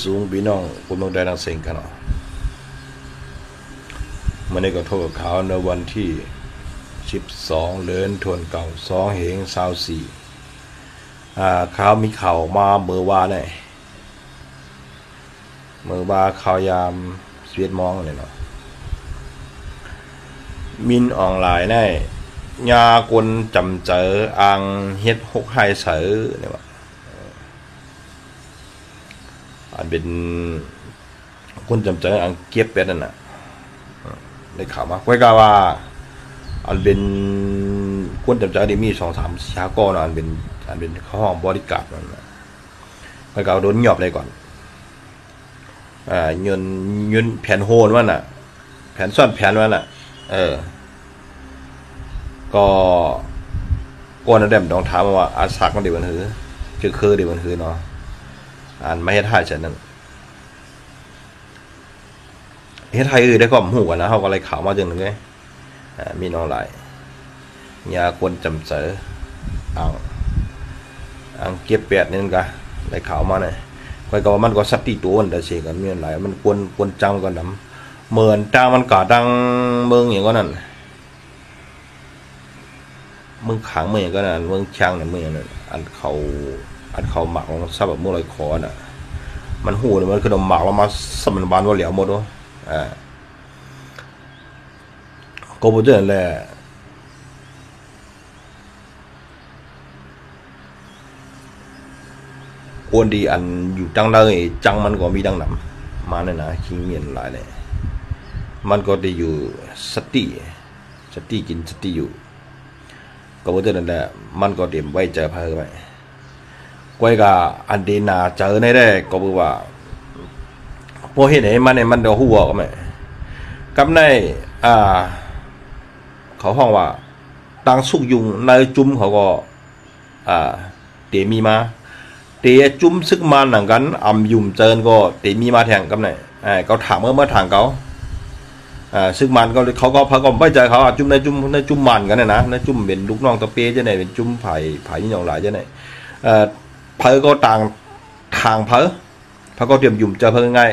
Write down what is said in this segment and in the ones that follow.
สูงพี่น้องคุณต้องได้ดังเสียงกันเนาะมันได้ก็โทษเขาในวันที่12เดือนธันวาคม2เหง24เขามีข่าวมาเมื่อวานเนี่ยเมื่อวานข่าวยาม11 โมงเนี่ยเนาะมินออนไลน์เนี่ยยากลจำเจออังเฮ็ด6ไฮเสือเนี่ยว่าอันเป็นคนจำเจออังเก็บเป็ดนั่นน่ะได้ข่าวมาไว้ก็ว่าอันเป็นคนจำเจอที่มี2-3ชาก้อนอันเป็นข้อห้องบริการนั่นน่ะไว้ก็โดนหยอบเลยก่อนเงินแผ่นโหนว่าน่ะแผ่นซ่อนแผ่นว่าน่ะก็ก้อนนั่นแดมต้องถามว่าอาสักมันเดี๋ยวมันหือคือเดี๋ยวมันหือเนาะอันไม่ให้ท่าฉันนั่นเฮ็ดไทยได้ก็หูกันนะเขาก็เลยข่าวมาจังนึงไงมีน้องหลายยาคนจำเสืออังเก็บแปดนี่กันได้ข่าวมาเนี่ยไปก็มันก็สัตติตัวแต่เสียกันมีหลายมันกวนจังกันน้ำเหมือนจ้างมันกาดังเมืองอย่างก็นั่นเมืองขังเมืองก็นั่นเมืองช่างเนี่ยเมืองนั่นอันเขาหมักของซาแบบเมื่อไรคอน่ะมันหูมันคือดมหมักแล้วมาสมันบานว่าเหลียวหมดวะก็พูดอย่างนั้นแหละคนดีอันอยู่จังเลยจังมันก็มีดังหนำมาเนี่ยนะขี้เมียนหลายเลยมันก็ได้อยู่สติกินสติอยู่ก็พูดอย่างนั้นแหละมันก็เตรียมไว้เจอเพอไว้ก้อยกับอันเดนาเจอในได้ก็บอกว่าพอเห็นไหนมันเนี่ยมันเดาหัวก็ไม่กับในเขาห้องว่าตังสุกยุงในจุ้มเขาก็เตมีมาเตจุ้มซึกมาหนังกันยุ่มเจินก็เตมีมาแทงกับไหนเขาถามเมื่อทางเขาซึกมันก็เขาก็พักก็ไม่ใจเขาจุ้มในจุ้มมันกันนะในจุ้มเป็นลูกน้องตะเปียจะไหนเป็นจุ้มไผ่ยิ่งใหญ่จะไหนเพอก็ต่างทางเพอก็เตรียมยุ่มเจอเพอง่าย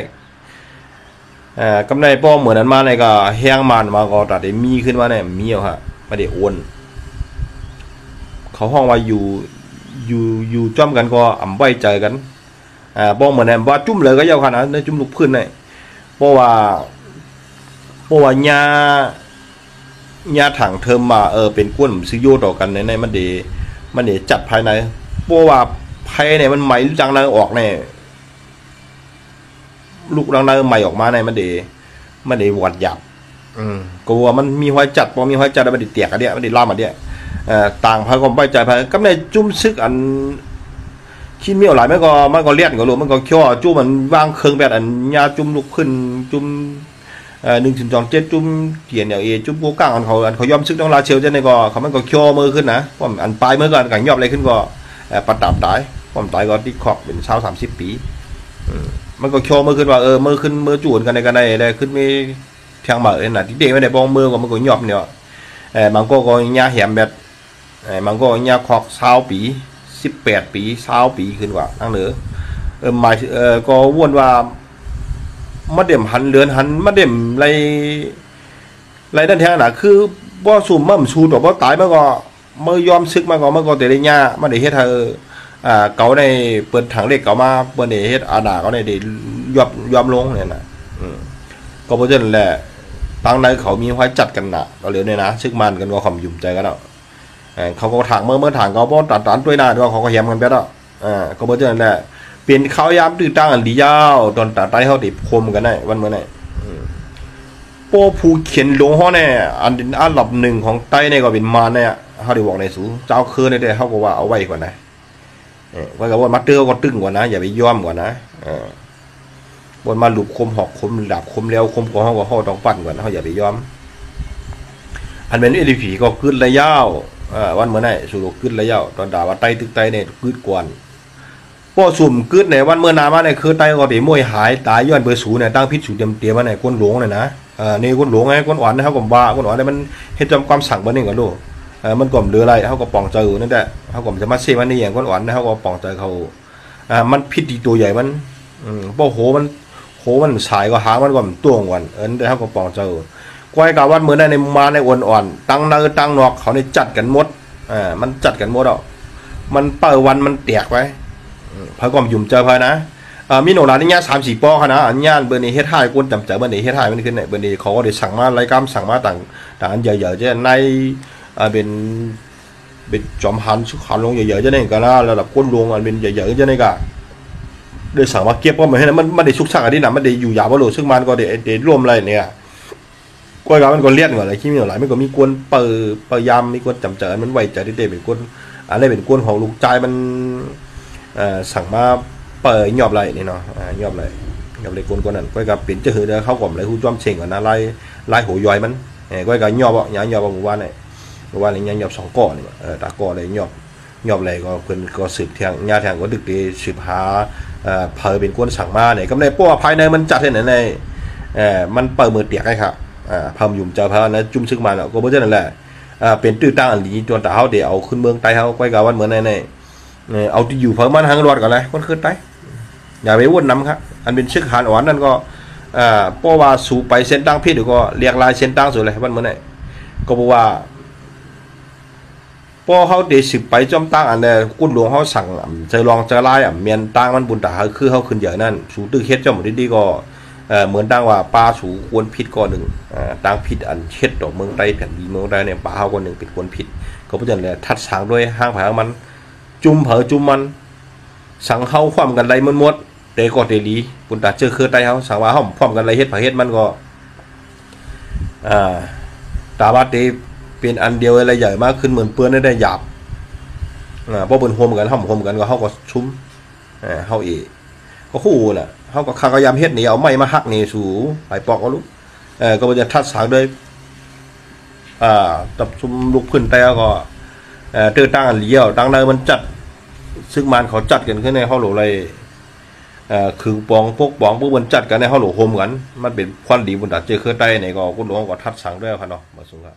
กำไรป้อเหมือนนั้นมาในก็แห้งมันมาก็ตัดได้มีขึ้นมาเนี่ยมีเอาฮะไม่ได้อ้วนเขาห้องว่าอยู่จ้อมกันก็ไว้ใจกันป้อเหมือนนั้นว่าจุ่มเลยก็ยาวขนาดนั้นจุ่มลูกพื้นเนี่ยเพราะว่าญาถังเทอมมาเป็นก้นซื้อโยต่อกันในมันเดจัดภายในเพราะว่าภายในมันไหมจังเลยออกเนี่ยลูกรังในใหม่ออกมาในมันเดวอดหยับก็ว่ามันมีห้อยจัดพอมีห้อยจัดแล้วมันเดเตียกอันเดียมันเดล่ามันเดียต่างพายก็ไม่ใจพายก็ในจุ้มซึกอันขี้เมี่ยวหลายมันก็เลี้ยนก็รู้มันก็เคี้ยวจุ้มมันวางเครื่องแบบอันยาจุ้มลุกขึ้นจุ้ม1-2-7จุ้มเขียนอย่างจุ้มโกก้างอันเขายอมซึกต้องลาเชียวจะในก็เขามันก็เคี้ยวมือขึ้นนะเพราะอันปลายมือก่อนกันยอบอะไรขึ้นก็ประดับตายความตายก็ที่ขอบเป็น30 ปีมันก็โชว์มือขึ้นว่ามือขึ้นมือจูนกันในกันได้ขึ้นไม่เพียงเหมือนน่ะที่เด็กไม่ได้บ้องมือก็มันก็หยอบเนี่ยมันก็ยาแหมแบบมันก็ยาขอก20 ปี18 ปี20 ปีขึ้นกว่าทั้งเหนือหมายก็วนว่ามาเด่มหันเลือนหันมาเด่มไรด้านแท้น่ะคือบ่สุ่มมั่มชูดบ่ตายมันก็มือยอมซึกมันก็แต่ได้ยามันได้เฮ็ดเขาในเปิดถังเล็กเขามาเปิดเฮ็ดอาดาเขาในเดยอมลงเนี่ยนะก็เพราะฉะนั้นแหละตั้งในเขามีไว้จัดกันนะก็เหลือเนี่ยนะซึกมันกันก็ความยุ่มใจกันแล้วเขาก็ถังเมื่อถังเขาป้อนตัดด้วยหน้าด้วยเขาก็แยมกันไปแล้วก็เพราะฉะนั้นแหละเปลี่ยนเขายามตื้อตั้งอันดียาวตอนตัดไตเขาติดคมกันได้วันเมื่อไหร่โป้ผู้เขียนลงห้อเนี่ยอันดับ1ของไตเนี่ยก็เป็นมาเนี่ยเขาได้บอกในสูเจ้าคืนในเดเขาก็ว่าเอาไว้ก่อนนะว่ากับว่ามัดเตื้อก็ตึงกว่านะอย่าไปย่อมกว่านะบนมาหลุบคมหอกคมดาบคมแล้วคมกว่าเขาก็เขาต้องปั่นกว่านะเขาอย่าไปย่อมอันเป็นเอลิผีก็ขึ้นระยะวันเมื่อไหร่สุดขึ้นระยะตอนด่าว่าไตตึกไตเนี่ยขึ้นกวนพอสุ่มขึ้นในวันเมื่อนามาเนี่ยคือไตก็ตีมวยหายตายย้อนเบอร์ศูนย์เนี่ยตั้งพิษสูเตรียมมาเนี่ยก้นหลวงเลยนะนี่ก้นหลวงไงก้นอ่อนนะครับผมว่าก้นอ่อนเนี่ยมันเห็นจำความสั่งบ้านนี่กันลูกมันกล่อมเรืออะไรเขาก็ปองเจอนั่นแหละเขาก็จะมาเซมันนี่อย่างก้นอ่อนนะเขาก็ปองเจอเขามันพิษดีตัวใหญ่มัน เพราะโหมันสายก็หางมันก็มันต้วงวันได้เขาก็ปองเจอก้อยกาวัดมือได้ในมาในอ่อนๆตั้งเนื้อตั้งนอกเขาในจัดกันหมดมันจัดกันหมดอ่ะมันเปิดวันมันแตกไว้พระก็ยุ่มเจอพระนะมีโนรานี่เนี่ย3-4 ปอค่ะนะอันย่านเบอร์นี้เฮ็ดให้กวนจำเจอเบอร์นี้เฮ็ดให้มันขึ้นไหนเบอร์นี้เขาก็ได้สั่งมารายการสั่งมาต่างอันใหญ่ๆจะในเป็นจอมหันสุขันลงใหญ่ๆจะได้กันนะระดับก้นลงอันเป็นใหญ่ๆจะได้กันโดยสั่งมาเก็บก็เหมือนให้มันได้ชุกชักอันนี้นะมันได้อยู่ยาวว่าโหลซึ่งมันก็ได้ร่วมอะไรเนี่ยก้อยกับมันก็เลี้ยนก่อนเลยที่มีหลายมันก็มีกวนเปิดยามมีกวนจำเจอมันไวใจที่ได้เป็นกวนอะไรเป็นกวนของลูกใจมันสั่งมาเปิดหยอบไรนี่เนาะหยอบเลยกวนนั้นก้อยกับเปลี่ยนจะหือเด้อเข้าก่อมเลยหูจ้อมเชิงก่อนนะไล่หัวย่อยมันก้อยกับหยอบอ่ะหยอบหมู่บ้านเนี่ยหมู่บ้านนี้หยอบ2 ก้อนี่ตาก้อเลยหยอบเลยก็เพิ่นก็สืบเทียงญาติแทงก็ดึกดีสืบหาเพอเป็นกวนสั่งมาเนี่ยก็ในป้อภายในมันจัดให้ไหนในมันเปิดมือเตียกให้ครับพามยุ่มเจ้าพระนะจุ่มซึกมาก็บ่ใช่นั่นแหละเป็นตื้อตั้งอันนี้จนแต่เฮาเดี๋ยวเอาขึ้นเมืองไต้เฮาก้อยกับวันเหมือนในเอาที่อยู่เพิ่มมันทางรอดก่อนเลยคนขึ้นไต้อย่าไปวุ่นน้ำครับอันเป็นชึกหานอ่อนนั่นก็เพราะว่าสู่ไปเส้นตั้งพิษหรือก็เรียกลายเส้นตั้งสุดเลยวันเหมือนไหนก็บอกว่าพอเขาเดสิบไปจอมตั้งอันเนี่ยกุ้นหลวงเขาสั่งจะลองจะไล่เมียนตั้งมันบุญตาคือเขาขึ้นเยอะนั่นสู่ตื้อเฮ็ดจอมดีๆก็เหมือนตั้งว่าปลาสู่ควนพิษก็หนึ่งตั้งพิษอันเช็ดดอกเมืองไต้แผ่นดินเมืองไต้เนี่ยปลาเขาก็หนึ่งเป็นควนพิษก็เพราะฉะนั้นเลยทัดสางด้วยห้างผามันจุ่มเผอจุ่มมันสั่งเข้าความกันไรมันหมดเตะก็เตลีปุ่นตาเจอคือไตเขาสั่งว่าเขาความกันไรเฮ็ดผาเฮ็ดมันก็ตาบาเตเป็นอันเดียวอะไรใหญ่มากขึ้นเหมือนเปื้อนได้หยาบเพราะบนโฮมกันห้องโฮมกันก็เขาก็ชุ่มเขาก็คู่น่ะเขาก็ข้ากยามเฮ็ดนี่เอาไม้มาหักนี่สู่ไปปอกก็ลุกก็มันจะทัดสางด้วยตับชุ่มลุกขึ้นแต่ก็เตือตั้งอันเลี้ยวตั้งเลยมันจัดซึ่งมันเขาจัดกันขึ้นในห้องหลวงเลยคือปองพวกปองพวกมันจัดกันในห้องหลวงโฮมกันมันเป็นควันดีบนดัดเจอเครื่องใต้ในก็คุณหลวงก็ทัดสั่งด้วยครับเนาะมาสูงครับ